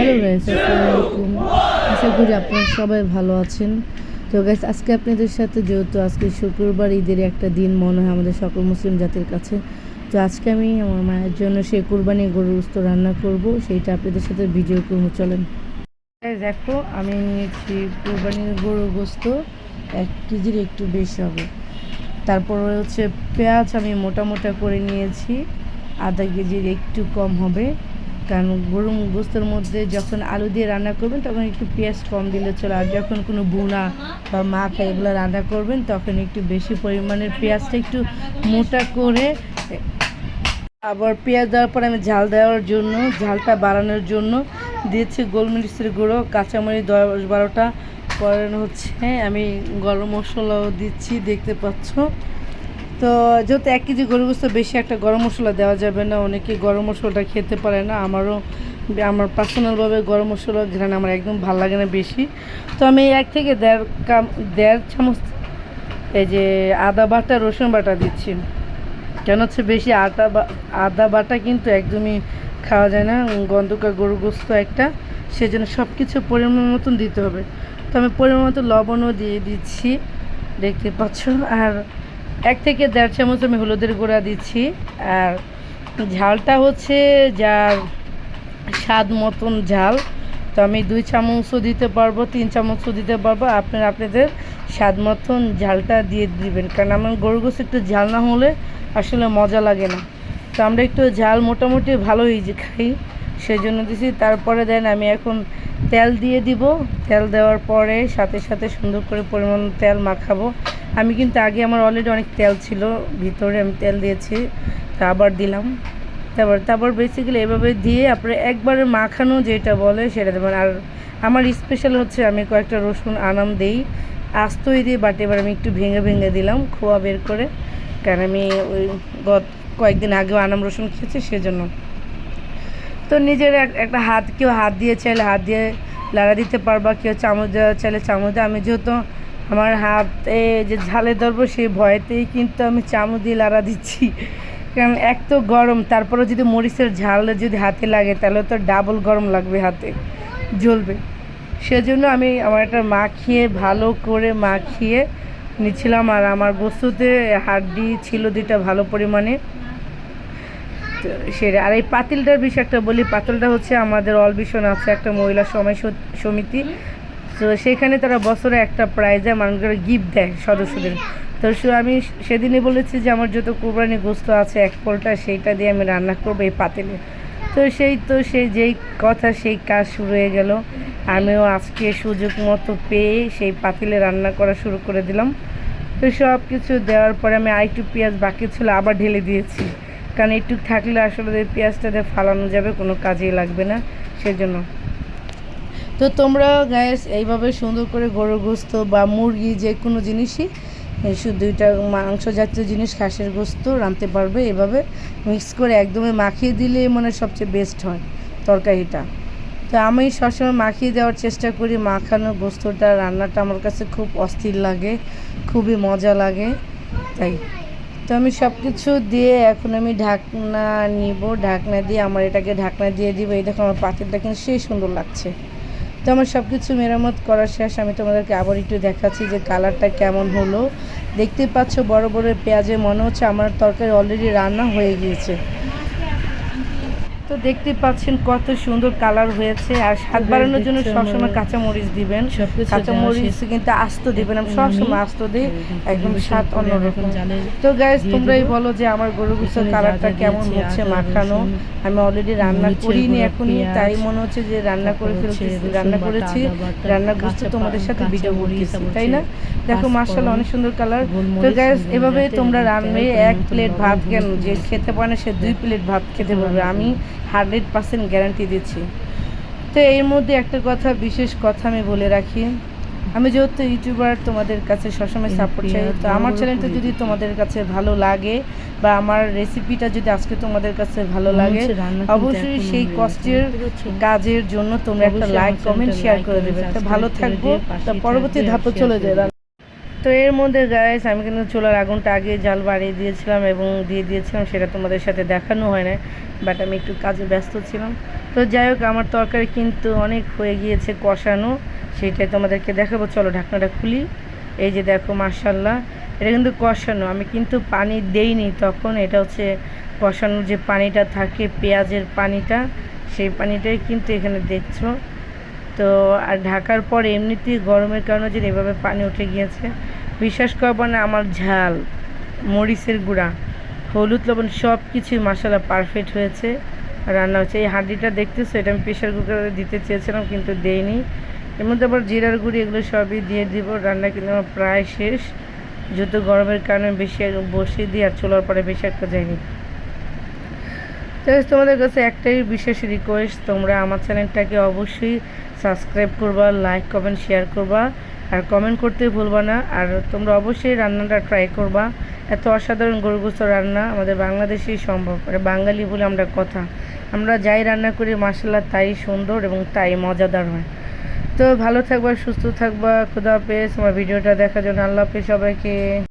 Hello guys, আসসালামু আলাইকুম। আশা করি আপনারা সবাই ভালো আছেন। তো গাইস, আজকে আপনাদের সাথে যেহেতু আজকে শুক্রবার, ঈদের একটা দিন মনে হয় আমাদের সকল মুসলিম জাতির কাছে। তো আজকে আমি আমার মায়ের জন্য সেই কুরবানি গরুর গোশত রান্না করব, সেইটা আপনাদের সাথে ভিডিও করবো। চলেন। দেখো, আমি নিয়েছি কুরবানির গরুর গোশত 1 কেজির একটু বেশি হবে। তারপরে হচ্ছে পেঁয়াজ আমি মোটা মোটা করে নিয়েছি, ½ কেজির একটু কম হবে। কারণ গরুর গোশতের মধ্যে যখন আলু দিয়ে রান্না করবেন তখন একটু পেঁয়াজ কম দিলে চলে, আর যখন কোনো ভুনা বা মাখা এগুলো রান্না করবেন তখন একটু বেশি পরিমাণের পেঁয়াজটা একটু মোটা করে। আবার পেঁয়াজ দেওয়ার পর আমি ঝাল দেওয়ার জন্য, ঝালটা বাড়ানোর জন্য দিয়েছি গোলমরিচের গুঁড়ো, কাঁচামরিচ 10-12টা। পরে হচ্ছে আমি গরম মশলাও দিচ্ছি, দেখতে পাচ্ছ। তো যেহেতু 1 কেজি গরুর গোশত, বেশি একটা গরম মশলা দেওয়া যাবে না, অনেকে গরম মশলাটা খেতে পারে না। আমার পার্সোনালভাবে গরম মশলা ঘ্রাণ আমার একদম ভালো লাগে না বেশি। তো আমি 1 থেকে দেড় চামচ এই যে আদা বাটা, রসুন বাটা দিচ্ছি। কেন হচ্ছে বেশি আদা বাটা কিন্তু একদমই খাওয়া যায় না, গন্ধকার গরুর গোশত একটা, সেজন্য সব কিছু পরিমাণ মতন দিতে হবে। তো আমি পরিমাণ মতো লবণও দিয়ে দিচ্ছি, দেখতে পাচ্ছ। আর 1 থেকে দেড় চামচ আমি হলুদের গুঁড়া দিচ্ছি। আর ঝালটা হচ্ছে যার স্বাদ মতন ঝাল, তো আমি 2 চামচও দিতে পারবো, 3 চামচও দিতে পারবো। আপনাদের স্বাদ মতন ঝালটা দিয়ে দিবেন, কারণ আমার গরুর গোশত একটু ঝাল না হলে আসলে মজা লাগে না। তো আমরা একটু ঝাল মোটামুটি ভালোই যে খাই, সেই জন্য দিছি। তারপরে দেন আমি এখন তেল দিয়ে দিব। তেল দেওয়ার পরে সাথে সাথে সুন্দর করে পরিমাণ তেল মাখাবো। আমি কিন্তু আগে আমার অলরেডি অনেক তেল ছিল ভিতরে, আমি তেল দিয়েছি, তা আবার দিলাম। তারপর বেসিক্যালি এভাবে দিয়ে আপনার একবারে মাখানো যেটা বলে সেটা দেবেন। আর আমার স্পেশাল হচ্ছে আমি কয়েকটা রসুন আনাম দেই আস্তই দিয়ে বাটে, এবার আমি একটু ভেঙে ভেঙে দিলাম খোয়া বের করে, কারণ আমি ওই কয়েকদিন আগেও আনাম রসুন খেয়েছি সেজন্য। তো নিজের একটা কেউ হাত দিয়ে চাইলে হাত দিয়ে লাড়া দিতে পারবা, কেউ চামচ দেওয়া চাইলে চামচ দেওয়া। আমি যেহেতু আমার হাতে যে ঝালে ধরবো সেই ভয়েতেই কিন্তু আমি চামচ দিয়ে লাড়া দিচ্ছি, কারণ এক তো গরম, তারপরে যদি মরিচের ঝাল যদি হাতে লাগে তাহলে তো ডাবল গরম লাগবে, হাতে জ্বলবে। সেজন্য আমি আমার একটা মাখিয়ে ভালো করে মাখিয়ে নিচ্ছিলাম। আর আমার গোশতে হাড্ডি ছিল 2টা ভালো পরিমাণে, সেটা। আর এই পাতিলটার বিষয় একটা বলি, পাতিলটা হচ্ছে আমাদের অলভিশন আছে একটা মহিলা সমিতি, তো সেখানে তারা বছরে একটা প্রাইজে মানুষের গিফট দেয় সদস্যদের। তো আমি সেদিনই বলেছি যে আমার যত কোরবানি গোশত আছে এক পোলটা, সেইটা দিয়ে আমি রান্না করবো এই পাতিলে। তো সেই যেই কথা সেই কাজ শুরু হয়ে গেল। আমিও আজকে সুযোগ মতো পেয়ে সেই পাতিলে রান্না করা শুরু করে দিলাম। তো সব কিছু দেওয়ার পরে আমি আরেকটু পেঁয়াজ বাকি ছিল আবার ঢেলে দিয়েছি, কারণ একটু থাকলে আসলে পেঁয়াজটা দিয়ে ফালানো যাবে, কোনো কাজেই লাগবে না, সেজন্য। তো তোমরা গ্যাস এইভাবে সুন্দর করে গরুর গোশত বা মুরগি যে কোনো জিনিসই, শুধু 2টা মাংস জাতীয় জিনিস, খাসির গোশত রাঁধতে পারবে। এভাবে মিক্স করে একদমই মাখিয়ে দিলে মানে সবচেয়ে বেস্ট হয় তরকারিটা। তো আমি সবসময় মাখিয়ে দেওয়ার চেষ্টা করি, মাখানো গোশতটা রান্নাটা আমার কাছে খুব অস্থির লাগে, খুবই মজা লাগে, তাই। তো আমি সব কিছু দিয়ে এখন আমি ঢাকনা নিব, ঢাকনা দিয়ে আমার এটাকে ঢাকনা দিয়ে দিব। এই দেখো আমার পাতিলটা কিন্তু সেই সুন্দর লাগছে। তো আমার সব কিছু মেরামত করা শেষ, আমি তোমাদেরকে আবার একটু দেখাচ্ছি যে কালারটা কেমন হলো। দেখতে পাচ্ছ বড় বড় পেঁয়াজে মনে হচ্ছে আমার তরকারি অলরেডি রান্না হয়ে গিয়েছে। তো দেখতে পাচ্ছেন কত সুন্দর কালার হয়েছে। আর স্বাদ বাড়ানোর জন্য সবসময় কাঁচামরিচ দিবেন, কাঁচামরিচ কিন্তু আস্ত দিবেন, আমি সবসময় আস্ত দিই, একদম স্বাদ অন্যরকম। তো গাইস, তোমরাই বলো যে আমার গরুর গোশতের কালারটা কেমন হচ্ছে মাখানো। আমি অলরেডি রান্না করিনি এখনই, তাই মনে হচ্ছে যে রান্না করেছি, রান্না গোশত তোমাদের সাথে ভিডিও করতেছি, তাই না? দেখো মাশাআল্লাহ অনেক সুন্দর কালার। তো গাইস, এভাবে তোমরা রান্নাবে। 1 প্লেট ভাত কেন, যে খেতে পারে না সে 2 প্লেট ভাত খেতে পারবে, আমি 100% গ্যারান্টি দিচ্ছি। তো এর মধ্যে একটা কথা, বিশেষ কথা আমি বলে রাখি, আমি যেহেতু ইউটিউবার তোমাদের কাছে সবসময় সাপোর্ট চাই, তো আমার চ্যানেলটা যদি তোমাদের কাছে ভালো লাগে বা আমার রেসিপিটা যদি আজকে তোমাদের কাছে ভালো লাগে, অবশ্যই সেই কষ্টের কাজের জন্য তোমরা একটা লাইক, কমেন্ট, শেয়ার করে দেবে। তো ভালো থাকবো। তো পরবর্তী ধাপে চলে যায়। তো এর মধ্যে গাইস আমি কিন্তু চুলার আগুনটা আগে জাল বাড়িয়ে দিয়েছিলাম এবং দিয়ে দিয়েছিলাম, সেটা তোমাদের সাথে দেখানো হয় না, বাট আমি একটু কাজে ব্যস্ত ছিলাম। তো যাই হোক, আমার তরকারি কিন্তু অনেক হয়ে গিয়েছে কষানো, সেটাই তোমাদেরকে দেখাবো। চলো ঢাকনাটা খুলি। এই যে দেখো, মাশাল্লাহ, এটা কিন্তু কষানো, আমি কিন্তু পানি দেইনি তখন। এটা হচ্ছে কষানোর যে পানিটা থাকে, পেঁয়াজের পানিটা, সেই পানিটাই কিন্তু এখানে দেখছো। তো আর ঢাকার পর এমনিতেই গরমের কারণে যে এভাবে পানি উঠে গিয়েছে, বিশ্বাস করবো না, আমার ঝাল, মরিচের গুঁড়া, হলুদ, লবণ সব কিছুই মাশাআল্লাহ পারফেক্ট হয়েছে, রান্না হচ্ছে। এই হাঁড়িটা দেখতেছো, এটা আমি প্রেশার কুকারে দিতে চেয়েছিলাম কিন্তু দেইনি। এর মধ্যে আবার জিরার গুঁড়ি এগুলো সবই দিয়ে দিব। রান্না কিন্তু আমার প্রায় শেষ, যেহেতু গরমের কারণে বেশি বসিয়ে দিই আর চুলার পরে বেশি একটা যায়নি। তো তোমাদের কাছে একটাই বিশেষ রিকোয়েস্ট, তোমরা আমার চ্যানেলটাকে অবশ্যই সাবস্ক্রাইব করবা, লাইক কমেন্ট শেয়ার করবা, আর কমেন্ট করতে ভুলবা না। আর তোমরা অবশ্যই রান্নাটা ট্রাই করবা। এত অসাধারণ গরুগোস্ত রান্না আমাদের বাংলাদেশেই সম্ভব, মানে বাঙালি বলে আমরা কথা, আমরা যাই রান্না করি মাশাআল্লাহ তাই সুন্দর এবং তাই মজাদার হয়। তো ভালো থাকবা, সুস্থ থাকবা, খুদা হাফেজ। আমার ভিডিওটা দেখার জন্য আল্লাহ হাফেজ সবাইকে।